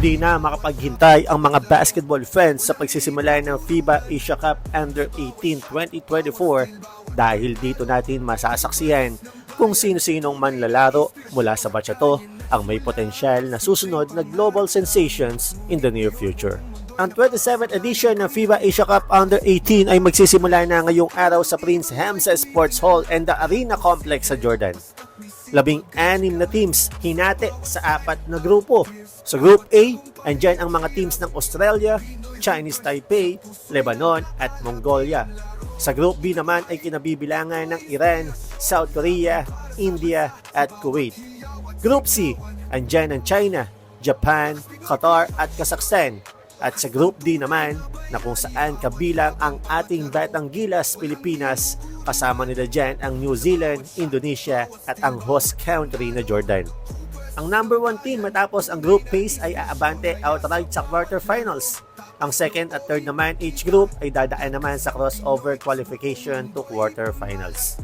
Hindi na makapaghintay ang mga basketball fans sa pagsisimula ng FIBA Asia Cup Under-18 2024 dahil dito natin masasaksihan kung sino-sinong manlalaro mula sa batch ito ang may potensyal na susunod na global sensations in the near future. Ang 27th edition ng FIBA Asia Cup Under-18 ay magsisimula na ngayong araw sa Prince Hamza Sports Hall and the Arena Complex sa Jordan. 16 na teams hinati sa 4 na grupo. Sa Group A, andyan ang mga teams ng Australia, Chinese Taipei, Lebanon at Mongolia. Sa Group B naman ay kinabibilangan ng Iran, South Korea, India at Kuwait. Group C, andyan ang China, Japan, Qatar at Kazakhstan. At sa Group D naman, na kung saan kabilang ang ating Batang Gilas, Pilipinas, kasama nila dyan ang New Zealand, Indonesia at ang host country na Jordan. Ang number 1 team matapos ang group phase ay aabante outright sa quarterfinals. Ang second at third naman each group ay dadaan naman sa crossover qualification to quarterfinals.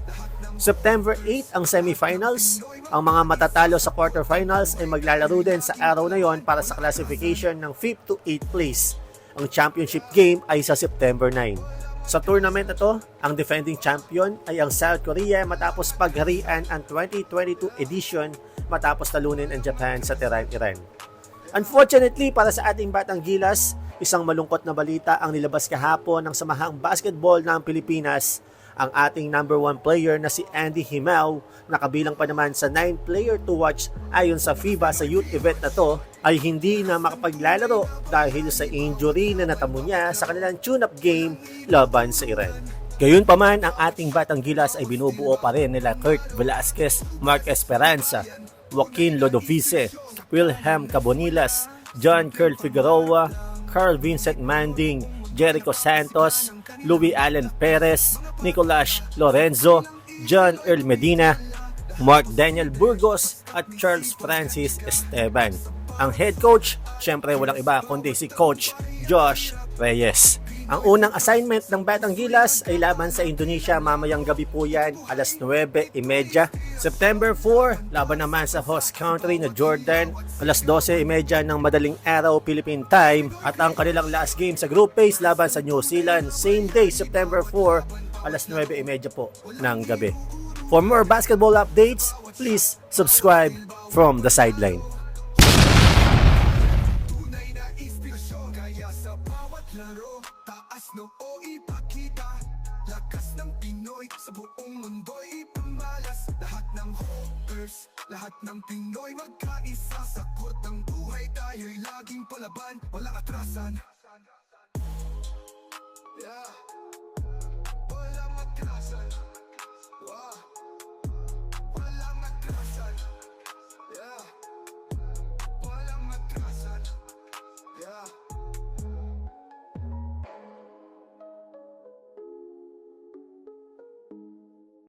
September 8 ang semifinals. Ang mga matatalo sa quarterfinals ay maglalaro din sa araw na yon para sa classification ng 5th to 8th place. Ang championship game ay sa September 9. Sa tournament na to, ang defending champion ay ang South Korea matapos pagharian ang 2022 edition matapos talunin ang Japan sa Tehran, Iran. Unfortunately para sa ating Batang Gilas, isang malungkot na balita ang nilabas kahapon ng Samahang Basketball ng Pilipinas. Ang ating number 1 player na si Andy Himao, na kabilang pa naman sa 9 player to watch ayon sa FIBA sa youth event na to, ay hindi na makapaglalaro dahil sa injury na natamo niya sa kanilang tune-up game laban sa Iran. Gayunpaman, ang ating Batang Gilas ay binubuo pa rin nila Kurt Velasquez, Mark Esperanza, Joaquin Lodovice, Wilhelm Cabonilas, John Curl Figueroa, Carl Vincent Manding, Jericho Santos, Louis Allen Perez, Nicolas Lorenzo, John Earl Medina, Mark Daniel Burgos at Charles Francis Esteban. Ang head coach, syempre walang iba kundi si Coach Josh Reyes. Ang unang assignment ng Batang Gilas ay laban sa Indonesia mamayang gabi po yan, alas 9:30. September 4, laban naman sa host country na Jordan, alas 12:30 ng madaling araw Philippine time. At ang kanilang last game sa group phase laban sa New Zealand, same day, September 4, alas 9:30 po ng gabi. For more basketball updates, please subscribe from the sideline. Taas noo ipakita, lakas ng Pinoy sa buong mundo'y ipamalas. Lahat ng hoopers, lahat ng Pinoy magkaisa. Sagot ng buhay tayo'y laging palaban, walang atrasan. Yeah.